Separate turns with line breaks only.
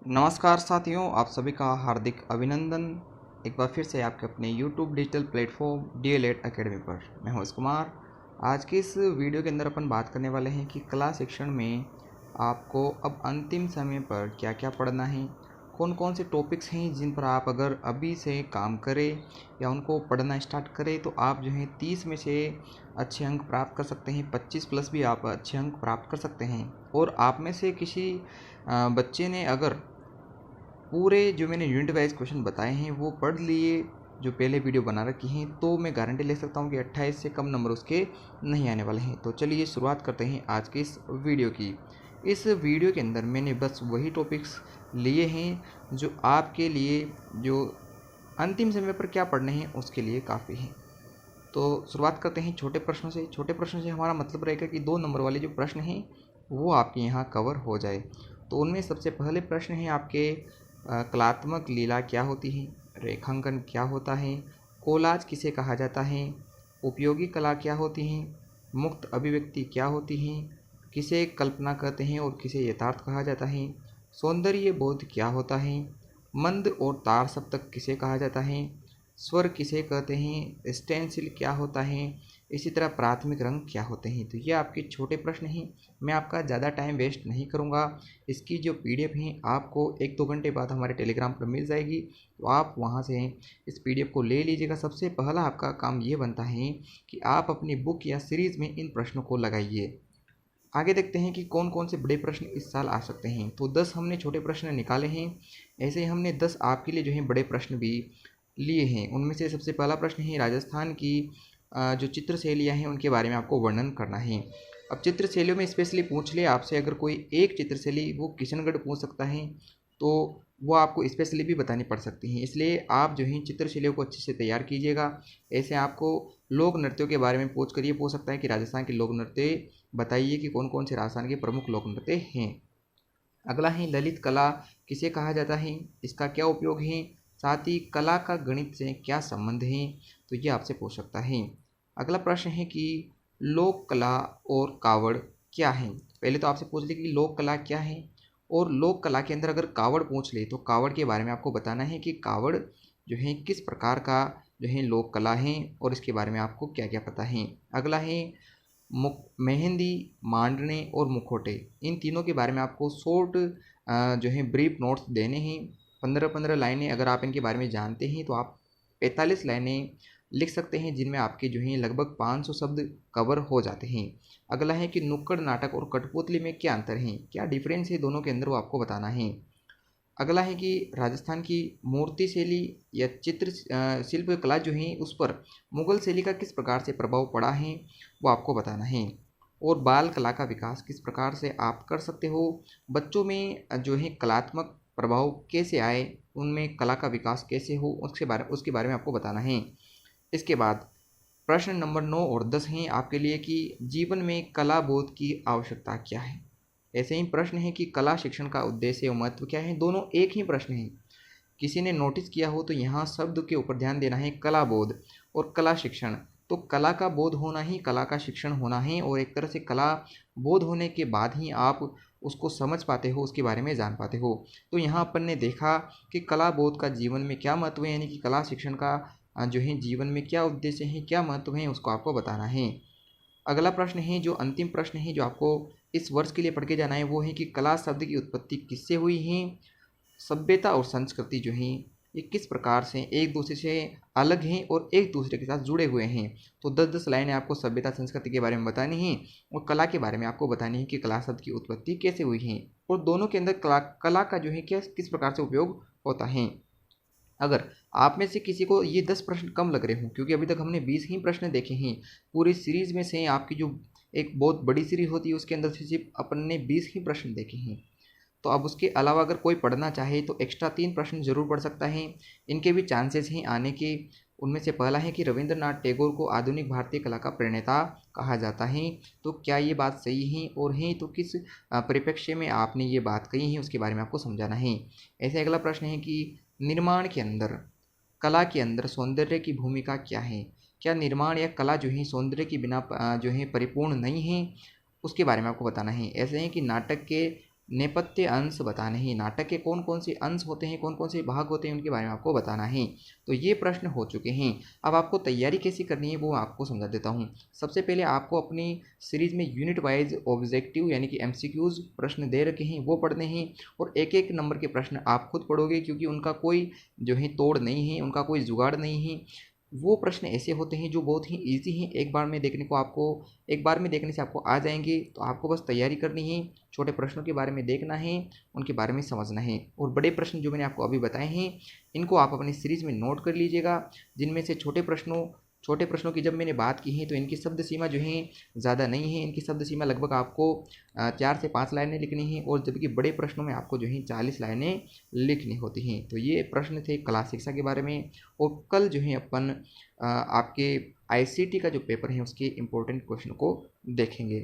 नमस्कार साथियों, आप सभी का हार्दिक अभिनंदन। एक बार फिर से आपके अपने YouTube digital platform DLED academy पर मैं हूं कुमार। आज के इस वीडियो के अंदर अपन बात करने वाले हैं कि कला शिक्षण में आपको अब अंतिम समय पर क्या क्या पढ़ना है, कौन कौन से टॉपिक्स हैं जिन पर आप अगर अभी से काम करें या उनको पढ़ना स्टार्ट करें तो आप जो है 30 में से अच्छे अंक प्राप्त कर सकते हैं, 25 प्लस भी आप अच्छे अंक प्राप्त कर सकते हैं। और आप में से किसी बच्चे ने अगर पूरे जो मैंने यूनिट वाइज क्वेश्चन बताए हैं वो पढ़ लिए, जो पहले वीडियो बना रखी हैं, तो मैं गारंटी ले सकता हूं कि 28 से कम नंबर उसके नहीं आने वाले हैं। तो चलिए शुरुआत करते हैं आज के इस वीडियो की। इस वीडियो के अंदर मैंने बस वही टॉपिक्स लिए हैं जो आपके लिए जो अंतिम समय पर क्या पढ़ने हैं उसके लिए काफ़ी हैं। तो शुरुआत करते हैं छोटे प्रश्नों से। छोटे प्रश्नों से हमारा मतलब रहेगा कि 2 नंबर वाले जो प्रश्न हैं वो आपके यहाँ कवर हो जाए। तो उनमें सबसे पहले प्रश्न है आपके कलात्मक लीला क्या होती है, रेखांकन क्या होता है, कोलाज किसे कहा जाता है, उपयोगी कला क्या होती हैं, मुक्त अभिव्यक्ति क्या होती हैं, किसे कल्पना कहते हैं और किसे यथार्थ कहा जाता है, सौंदर्य बोध क्या होता है, मंद और तार सप्तक किसे कहा जाता है, स्वर किसे कहते हैं, स्टेंसिल क्या होता है, इसी तरह प्राथमिक रंग क्या होते हैं। तो ये आपके छोटे प्रश्न हैं। मैं आपका ज़्यादा टाइम वेस्ट नहीं करूँगा। इसकी जो PDF है आपको 1-2 घंटे बाद हमारे टेलीग्राम पर मिल जाएगी, तो आप वहाँ से इस PDF को ले लीजिएगा। सबसे पहला आपका काम ये बनता है कि आप अपनी बुक या सीरीज़ में इन प्रश्नों को लगाइए। आगे देखते हैं कि कौन कौन से बड़े प्रश्न इस साल आ सकते हैं। तो 10 हमने छोटे प्रश्न निकाले हैं, ऐसे ही हमने 10 आपके लिए जो हैं बड़े प्रश्न भी लिए हैं। उनमें से सबसे पहला प्रश्न है राजस्थान की जो चित्र शैलियाँ हैं उनके बारे में आपको वर्णन करना है। अब चित्र शैलियों में स्पेशली पूछ ले आपसे अगर कोई एक चित्र शैली, वो किशनगढ़ पूछ सकता है, तो वो आपको स्पेशली भी बतानी पड़ सकती हैं। इसलिए आप जो है चित्र शैलियों को अच्छे से तैयार कीजिएगा। ऐसे आपको लोक नृत्यों के बारे में पूछ कर ये पूछ सकता है कि राजस्थान के लोक नृत्य बताइए कि कौन कौन से राजस्थान के प्रमुख लोक नृत्य हैं। अगला है ललित कला किसे कहा जाता है, इसका क्या उपयोग है, साथ ही कला का गणित से क्या संबंध है, तो ये आपसे पूछ सकता है। अगला प्रश्न है कि लोक कला और कावड़ क्या है। पहले तो आपसे पूछ ले कि लोक कला क्या है, और लोक कला के अंदर अगर कावड़ पूछ ले तो कावड़ के बारे में आपको बताना है कि कावड़ जो है किस प्रकार का जो है लोक कला है और इसके बारे में आपको क्या क्या पता है। अगला है मेहंदी, मांडने और मुखौटे, इन तीनों के बारे में आपको शॉर्ट जो है ब्रीफ नोट्स देने हैं। 15-15 लाइनें अगर आप इनके बारे में जानते हैं तो आप 45 लाइनें लिख सकते हैं, जिनमें आपके जो हैं लगभग 500 शब्द कवर हो जाते हैं। अगला है कि नुक्कड़ नाटक और कठपुतली में क्या अंतर है, क्या डिफरेंस है दोनों के अंदर, वो आपको बताना है। अगला है कि राजस्थान की मूर्ति शैली या चित्र शिल्प कला जो है उस पर मुगल शैली का किस प्रकार से प्रभाव पड़ा है, वो आपको बताना है। और बाल कला का विकास किस प्रकार से आप कर सकते हो, बच्चों में जो है कलात्मक प्रभाव कैसे आए, उनमें कला का विकास कैसे हो, उसके बारे में आपको बताना है। इसके बाद प्रश्न नंबर 9 और 10 हैं आपके लिए कि जीवन में कला बोध की आवश्यकता क्या है। ऐसे ही प्रश्न है कि कला शिक्षण का उद्देश्य और महत्व क्या है। दोनों एक ही प्रश्न हैं। किसी ने नोटिस किया हो तो यहाँ शब्द के ऊपर ध्यान देना है, कला बोध और कला शिक्षण। तो कला का बोध होना ही कला का शिक्षण होना है, और एक तरह से कला बोध होने के बाद ही आप उसको समझ पाते हो, उसके बारे में जान पाते हो। तो यहाँ अपन ने देखा कि कला बोध का जीवन में क्या महत्व है, यानी कि कला शिक्षण का जो है जीवन में क्या उद्देश्य है, क्या महत्व है, उसको आपको बताना है। अगला प्रश्न है, जो अंतिम प्रश्न है जो आपको इस वर्ष के लिए पढ़ के जाना है, वो है कि कला शब्द की उत्पत्ति किससे हुई है, सभ्यता और संस्कृति जो हैं ये किस प्रकार से एक दूसरे से अलग हैं और एक दूसरे के साथ जुड़े हुए हैं। तो 10-10 लाइनें आपको सभ्यता संस्कृति के बारे में बतानी है और कला के बारे में आपको बतानी है कि कला शब्द की उत्पत्ति कैसे हुई है, और दोनों के अंदर कला का जो है क्या किस प्रकार से उपयोग होता है। अगर आप में से किसी को ये 10 प्रश्न कम लग रहे हों, क्योंकि अभी तक हमने 20 ही प्रश्न देखे हैं पूरी सीरीज़ में से, आपकी जो एक बहुत बड़ी सीरीज़ होती है उसके अंदर से सिर्फ अपन ने 20 ही प्रश्न देखे हैं। तो अब उसके अलावा अगर कोई पढ़ना चाहे तो एक्स्ट्रा 3 प्रश्न जरूर पढ़ सकता है। इनके भी चांसेस हैं आने के। उनमें से पहला है कि रविंद्रनाथ टैगोर को आधुनिक भारतीय कला का प्रणेता कहा जाता है। तो क्या ये बात सही है, और है तो किस परिप्रेक्ष्य में आपने ये बात कही है, उसके बारे में आपको समझाना है। ऐसे अगला प्रश्न है कि निर्माण के अंदर, कला के अंदर सौंदर्य की भूमिका क्या है। क्या निर्माण या कला जो है सौंदर्य के बिना जो है परिपूर्ण नहीं है, उसके बारे में आपको बताना है। ऐसे है कि नाटक के नेपथ्य अंश बताने हैं। नाटक के कौन कौन से अंश होते हैं, कौन कौन से भाग होते हैं, उनके बारे में आपको बताना है। तो ये प्रश्न हो चुके हैं। अब आपको तैयारी कैसी करनी है वो आपको समझा देता हूँ। सबसे पहले आपको अपनी सीरीज में यूनिट वाइज ऑब्जेक्टिव यानी कि एमसीक्यूज प्रश्न दे रखे हैं वो पढ़ने हैं, और एक एक नंबर के प्रश्न आप खुद पढ़ोगे, क्योंकि उनका कोई जो है तोड़ नहीं है, उनका कोई जुगाड़ नहीं है। वो प्रश्न ऐसे होते हैं जो बहुत ही ईजी हैं, एक बार में देखने से आपको आ जाएंगे। तो आपको बस तैयारी करनी है, छोटे प्रश्नों के बारे में देखना है, उनके बारे में समझना है। और बड़े प्रश्न जो मैंने आपको अभी बताए हैं इनको आप अपनी सीरीज में नोट कर लीजिएगा। जिनमें से छोटे प्रश्नों की जब मैंने बात की है तो इनकी शब्द सीमा जो है ज़्यादा नहीं है। इनकी शब्द सीमा लगभग आपको 4 से 5 लाइनें लिखनी है, और जबकि बड़े प्रश्नों में आपको जो है 40 लाइनें लिखनी होती हैं। तो ये प्रश्न थे क्लास शिक्षा के बारे में। और कल जो है अपन आपके आईसीटी का जो पेपर है उसके इम्पोर्टेंट क्वेश्चन को देखेंगे।